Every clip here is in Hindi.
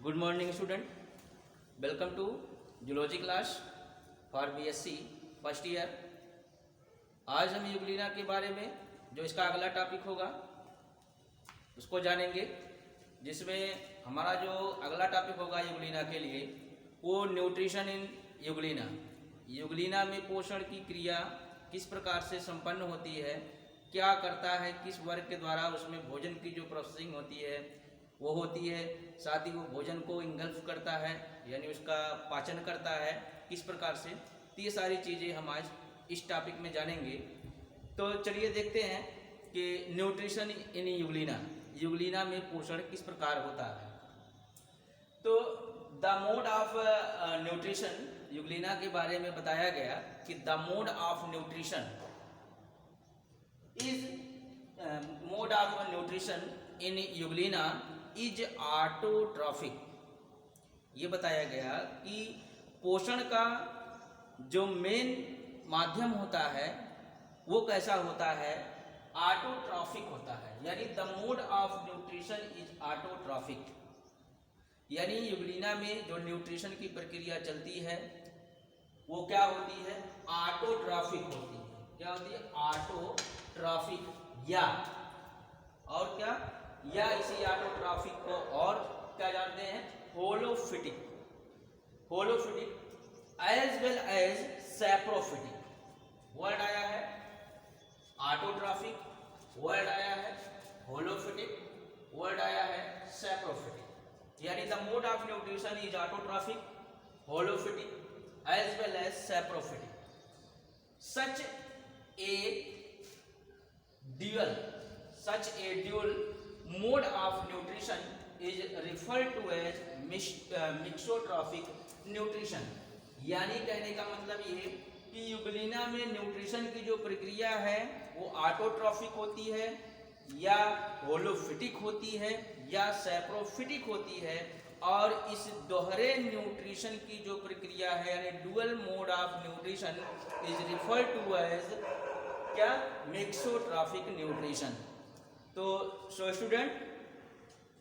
Good morning student, welcome to zoology class for BSc first year. आज हम यूग्लिना के बारे में जो इसका अगला टॉपिक होगा उसको जानेंगे, जिसमें हमारा जो अगला टॉपिक होगा यूग्लिना के लिए वो न्यूट्रिशन इन यूग्लिना। यूग्लिना में पोषण की क्रिया किस प्रकार से संपन्न होती है, क्या करता है, किस वर्ग के द्वारा उसमें भोजन की जो प्रोसेसिंग होती है वो होती है, साथ ही वो भोजन को इंगल्फ करता है यानी उसका पाचन करता है किस प्रकार से। तो ये सारी चीज़ें हम आज इस टॉपिक में जानेंगे। तो चलिए देखते हैं कि न्यूट्रिशन इन यूग्लिना में पोषण किस प्रकार होता है। तो the mode of nutrition Euglena के बारे में बताया गया कि the mode of nutrition in Euglena is autotrophic. ये बताया गया कि पोषण का जो मेन माध्यम होता है वो कैसा होता है, ऑटोट्रॉफिक होता है। यानी the mode of nutrition is autotrophic, यानी यूग्लिना में जो न्यूट्रिशन की प्रक्रिया चलती है वो क्या होती है, ऑटोट्रॉफिक होती है। क्या होती है, ऑटोट्रॉफिक, या और क्या, या इसी ऑटोट्रॉफिक को और क्या जानते हैं, holophytic as well as saprophytic. Word आया है ऑटोट्रॉफिक, वर्ड आया है होलोफिटिक, वर्ड आया है सैप्रोफिटिक। यानी the mode of nutrition is autotrophic, holophytic as well as saprophytic. Such a dual mode of nutrition is referred to as mixotrophic nutrition। यानी कहने का मतलब ये कि यूग्लिना में न्यूट्रिशन की जो प्रक्रिया है वो ऑटोट्रॉफिक होती है या होलोफिटिक होती है या सैप्रोफिटिक होती है, और इस दोहरे न्यूट्रिशन की जो प्रक्रिया है यानी dual mode of nutrition is referred to as क्या, मिक्सोट्रॉफिक न्यूट्रिशन। तो स्टूडेंट,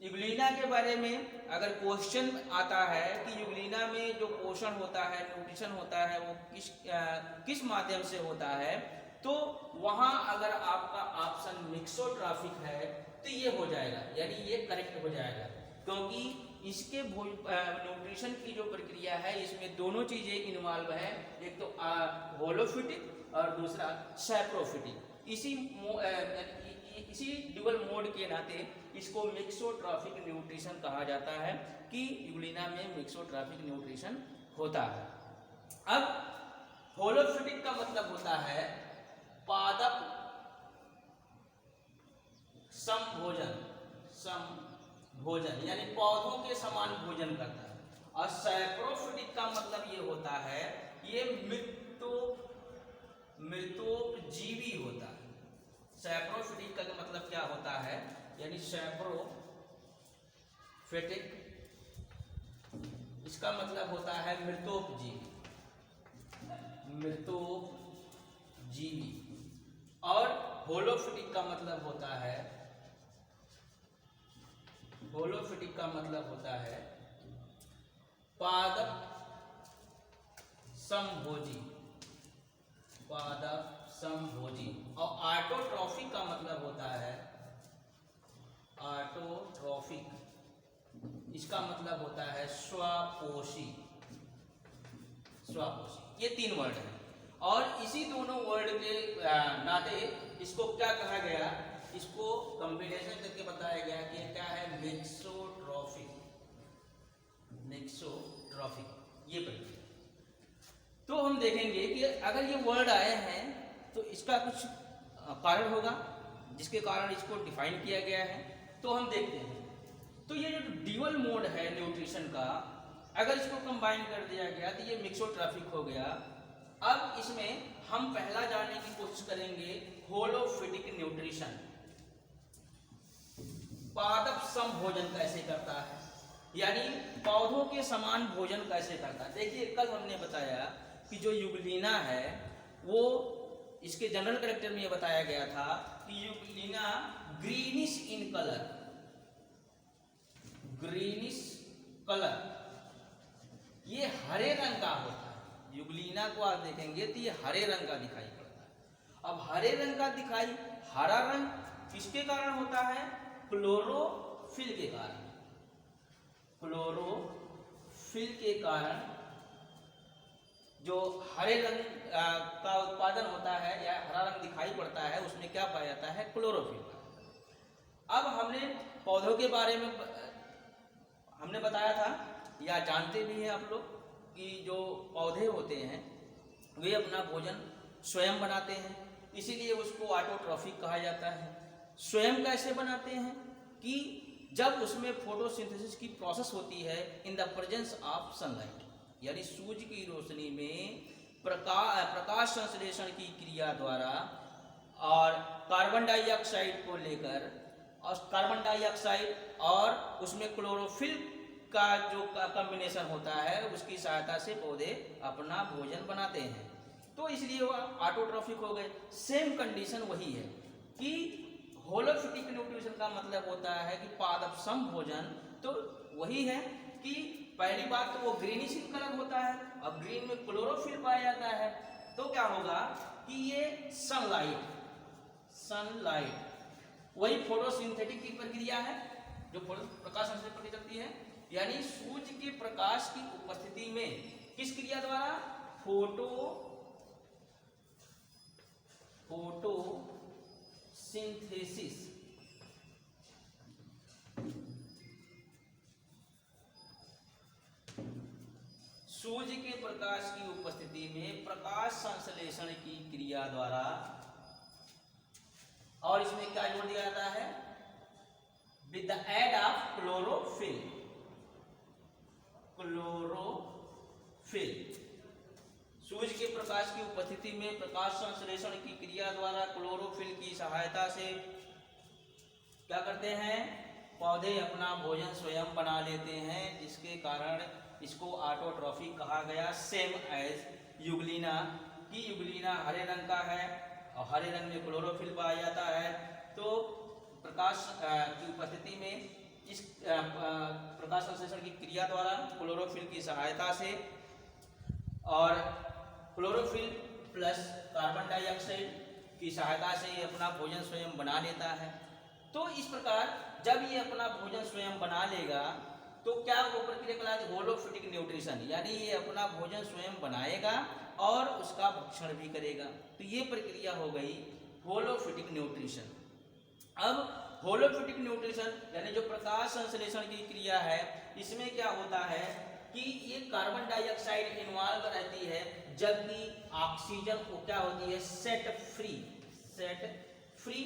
यूग्लिना के बारे में अगर क्वेश्चन आता है कि यूग्लिना में जो पोषण होता है, न्यूट्रिशन होता है वो किस माध्यम से होता है, तो वहां अगर आपका ऑप्शन मिक्सोट्रॉफिक है तो ये हो जाएगा, यानी ये करेक्ट हो जाएगा, क्योंकि इसके न्यूट्रिशन की जो प्रक्रिया है इसमें दोनों चीजें इन्वॉल्व है, एक तो होलोफिटिक और दूसरा सैप्रोफिटिक। इसी ड्यूअल मोड के नाते इसको मिक्सोट्रॉफिक न्यूट्रिशन कहा जाता है कि यूग्लिना में मिक्सोट्रॉफिक न्यूट्रिशन होता है। अब होलोफिटिक का मतलब होता है पादप समभोजन, यानी पौधों के समान भोजन करता है। और सैप्रोफिटिक का मतलब ये होता है ये मृतोपजीवी होता है। सैप्रोफिटिक का मतलब क्या होता है, यानी सैप्रोफिटिक इसका मतलब होता है मृतोपजीवी, और होलोफिटिक का मतलब होता है पादप समभोजी, और ऑटोट्रॉफिक का मतलब होता है इसका मतलब होता है स्वपोषी। ये तीन वर्ड है, और इसी दोनों वर्ड के नाते इसको क्या कहा गया, इसको कॉम्बिनेशन करके बताया गया कि क्या है, मिक्सोट्रॉफिक ये प्रक्रिया। तो हम देखेंगे कि अगर ये वर्ड आए हैं तो इसका कुछ कारण होगा जिसके कारण इसको डिफाइन किया गया है। तो हम देखते हैं, तो ये जो ड्यूअल मोड है न्यूट्रिशन का, अगर इसको कंबाइन कर दिया गया तो ये मिक्सोट्रॉफिक हो गया। अब इसमें हम पहला जानने की कोशिश करेंगे होलोफिटिक न्यूट्रिशन, पादप सम भोजन कैसे करता है, यानी पौधों के समान भोजन कैसे करता है। देखिए, कल हमने बताया कि जो यूग्लिना है वो इसके जनरल कैरेक्टर में ये बताया गया था कि Euglena greenish in colour, greenish colour ये हरे रंग का होता है। यूग्लिना को आप देखेंगे तो ये हरे रंग का दिखाई पड़ता है। अब हरे रंग का दिखाई, हरा रंग किसके कारण होता है? क्लोरोफिल के कारण। क्लोरोफिल के कारण जो हरे रंग का उत्पादन होता है या हरा रंग दिखाई पड़ता है, उसमें क्या पाया जाता है? क्लोरोफिल। अब हमने पौधों के बारे में हमने बताया था या जानते भी हैं आप लोग कि जो पौधे होते हैं वे अपना भोजन स्वयं बनाते हैं, इसीलिए उसको ऑटोट्रॉफिक कहा जाता है। स्वयं कैसे बनाते हैं? कि जब उसमें फोटोसिंथेसिस की प्रोसेस होती है in the presence of sunlight, यानी सूर्य की रोशनी में प्रकाश संश्लेषण की क्रिया द्वारा और कार्बन डाइऑक्साइड को लेकर और कार्बन डाइऑक्साइड और उसमें क्लोरोफिल का जो कॉम्बिनेशन होता है उसकी सहायता से पौधे अपना भोजन बनाते हैं, तो इसलिए वो ऑटोट्रॉफिक हो गए। सेम कंडीशन वही है कि होलोफिटिक न्यूट्रिशन का मतलब होता है कि पादपसम भोजन, तो वही है कि पहली बात तो वो ग्रीनिश इन कलर होता है, अब ग्रीन में क्लोरोफिल पाया जाता है, तो क्या होगा कि ये सनलाइट वही फोटोसिंथेटिक की प्रक्रिया है जो प्रकाश संश्लेषण प्रक्रिया चलती है, यानी सूर्य के प्रकाश की उपस्थिति में किस क्रिया द्वारा? फोटोसिंथेसिस। सूर्य के प्रकाश की उपस्थिति में प्रकाश संश्लेषण की क्रिया द्वारा, और इसमें क्या जोड़ दिया जाता है? With the aid of chlorophyll. सूर्य के प्रकाश की उपस्थिति में प्रकाश संश्लेषण की क्रिया द्वारा क्लोरोफिल की सहायता से क्या करते हैं? पौधे अपना भोजन स्वयं बना लेते हैं, जिसके कारण इसको ऑटोट्रॉफिक कहा गया। सेम एज यूग्लिना, कि यूग्लिना हरे रंग का है और हरे रंग में क्लोरोफिल पाया जाता है, तो प्रकाश की उपस्थिति में इस प्रकाश संश्लेषण की क्रिया द्वारा क्लोरोफिल की सहायता से और क्लोरोफिल प्लस कार्बन डाइऑक्साइड की सहायता से ये अपना भोजन स्वयं बना लेता है। तो इस प्रकार जब ये अपना भोजन स्वयं बना लेगा तो क्या वो प्रक्रिया कहलाती है? होलोफिटिक न्यूट्रिशन, यानी ये अपना भोजन स्वयं बनाएगा और उसका भक्षण भी करेगा, तो ये प्रक्रिया हो गई होलोफिटिक न्यूट्रिशन। अब होलोफिटिक न्यूट्रिशन यानी जो प्रकाश संश्लेषण की क्रिया है, इसमें क्या होता है कि ये कार्बन डाइऑक्साइड इन्वॉल्व रहती है, जबकि ऑक्सीजन को क्या होती है? सेट फ्री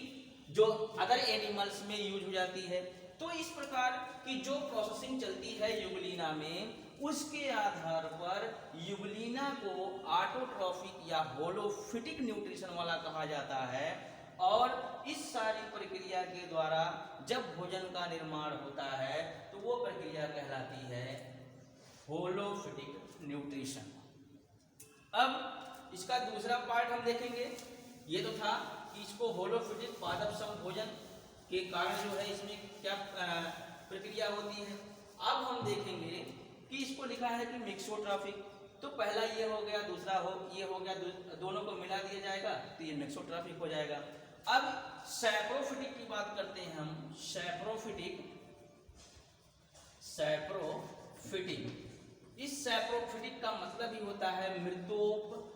जो अदर एनिमल्स में यूज हो जाती है। तो इस प्रकार की जो प्रोसेसिंग चलती है यूग्लिना में, उसके आधार पर यूग्लिना को ऑटोट्रॉफिक या होलोफिटिक न्यूट्रिशन वाला कहा जाता है, और इस सारी प्रक्रिया के द्वारा जब भोजन का निर्माण होता है तो वो प्रक्रिया कहलाती है होलोफिटिक न्यूट्रिशन। अब इसका दूसरा पार्ट हम देखेंगे। ये तो था कि इसको होलोफिटिक पादपसम भोजन के कारण जो है इसमें क्या प्रक्रिया होती है। अब हम देखेंगे कि इसको लिखा है कि मिक्सोट्रॉफिक, तो पहला ये हो गया, दूसरा ये हो गया, दोनों को मिला दिया जाएगा तो ये मिक्सोट्रॉफिक हो जाएगा। अब सैप्रोफिटिक की बात करते हैं हम। सैप्रोफिटिक, इस सैप्रोफिटिक का मतलब ही होता है मृतोपजीवी।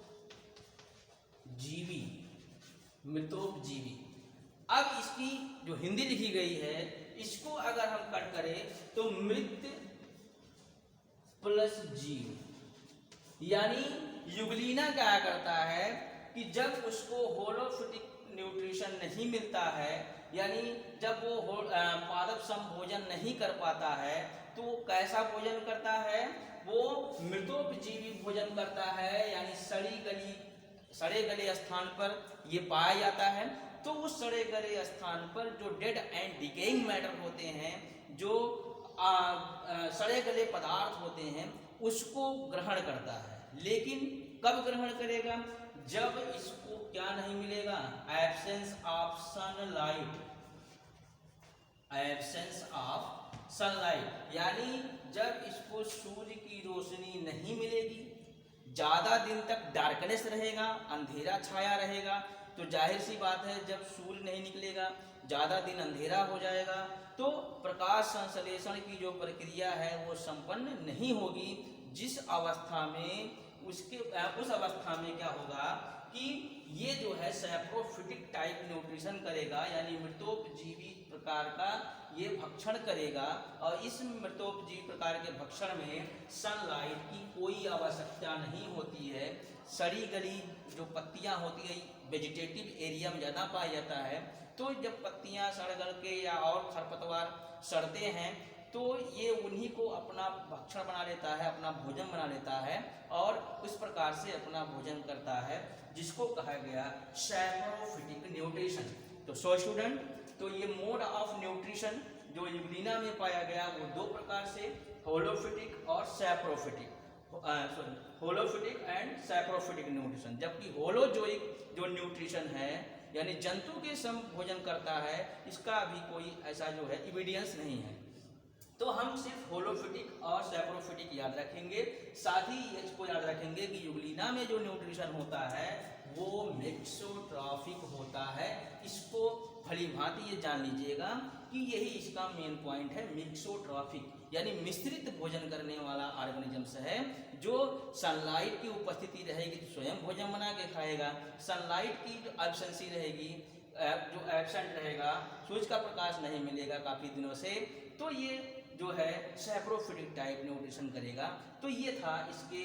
अब इसकी जो हिंदी लिखी गई है, इसको अगर हम कट करें तो मृत प्लस जीव, यानी यूग्लिना क्या करता है कि जब उसको होलोफिटिक न्यूट्रिशन नहीं मिलता है, यानी जब वो पादपसम भोजन नहीं कर पाता है, तो कैसा भोजन करता है? वो मृतोपजीवी भोजन करता है, यानी सड़े गले स्थान पर ये पाया जाता है। तो उस सड़े गले स्थान पर जो डेड एंड डिकेइंग मैटर होते हैं, जो सड़े गले पदार्थ होते हैं, उसको ग्रहण करता है। लेकिन कब ग्रहण करेगा? जब इसको क्या नहीं मिलेगा? Absence of sunlight, absence of sunlight, यानी जब इसको सूर्य की रोशनी नहीं मिलेगी, ज़्यादा दिन तक डार्कनेस रहेगा, अंधेरा छाया रहेगा, तो जाहिर सी बात है जब सूर्य नहीं निकलेगा, ज़्यादा दिन अंधेरा हो जाएगा, तो प्रकाश संश्लेषण की जो प्रक्रिया है वो संपन्न नहीं होगी। जिस अवस्था में उस अवस्था में क्या होगा कि ये जो है सैप्रोफिटिक टाइप न्यूट्रिशन करेगा, यानी मृतोपजीवी प्रकार का ये भक्षण करेगा, और इस मृतोपजीवी प्रकार के भक्षण में सनलाइट की कोई आवश्यकता नहीं होती है। सड़ी गली जो पत्तियां होती है वेजिटेटिव एरिया में ज़्यादा पाया जाता है, तो जब पत्तियां सड़ गल के या और खरपतवार सड़ते हैं तो ये उन्हीं को अपना भक्षण बना लेता है, अपना भोजन बना लेता है और उस प्रकार से अपना भोजन करता है, जिसको कहा गया सैप्रोफिटिक न्यूट्रिशन। तो स्टूडेंट, तो ये मोड ऑफ न्यूट्रिशन जो यूग्लिना में पाया गया वो दो प्रकार से, होलोफिटिक और सैप्रोफिटिक, होलोफिटिक एंड सैप्रोफिटिक न्यूट्रिशन। जबकि होलोजोइक जो न्यूट्रिशन है यानी जंतु के सम भोजन करता है, इसका अभी कोई ऐसा जो है एविडेंस नहीं है। तो हम सिर्फ होलोफिटिक और सैप्रोफिटिक याद रखेंगे, साथ ही इसको याद रखेंगे कि यूग्लिना में जो न्यूट्रिशन होता है वो मिक्सोट्रॉफिक होता है। इसको भली भांति ये जान लीजिएगा कि यही इसका मेन पॉइंट है, मिक्सोट्रॉफिक यानी मिश्रित भोजन करने वाला ऑर्गेनिजम्स है। जो सनलाइट की उपस्थिति रहेगी तो स्वयं भोजन बना के खाएगा, सनलाइट की जो एब्सेंसी रहेगी, जो एब्सेंट रहेगा, सूरज का प्रकाश नहीं मिलेगा काफ़ी दिनों से, तो ये जो है सैप्रोफिटिक टाइप न्यूट्रिशन करेगा। तो ये था इसके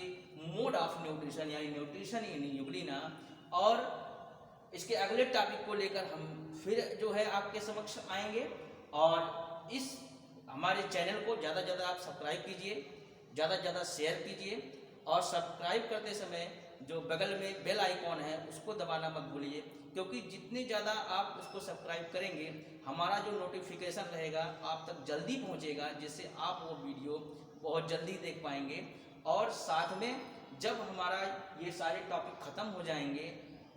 मोड ऑफ न्यूट्रिशन यानी न्यूट्रिशन इन यूग्लिना। और इसके अगले टॉपिक को लेकर हम फिर जो है आपके समक्ष आएंगे, और इस हमारे चैनल को ज़्यादा से ज़्यादा आप सब्सक्राइब कीजिए, ज़्यादा से ज़्यादा शेयर कीजिए, और सब्सक्राइब करते समय जो बगल में बेल आइकॉन है उसको दबाना मत भूलिए, क्योंकि जितनी ज़्यादा आप उसको सब्सक्राइब करेंगे हमारा जो नोटिफिकेशन रहेगा आप तक जल्दी पहुंचेगा, जिससे आप वो वीडियो बहुत जल्दी देख पाएंगे। और साथ में जब हमारा ये सारे टॉपिक ख़त्म हो जाएंगे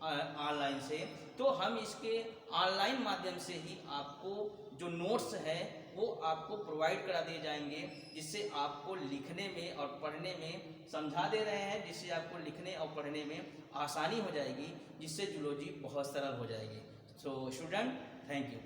ऑनलाइन से, तो हम इसके ऑनलाइन माध्यम से ही आपको जो नोट्स है वो आपको प्रोवाइड करा दिए जाएंगे, जिससे आपको लिखने में और पढ़ने में समझा दे रहे हैं, जिससे आपको लिखने और पढ़ने में आसानी हो जाएगी, जिससे जूलॉजी बहुत सरल हो जाएगी। So student, thank you.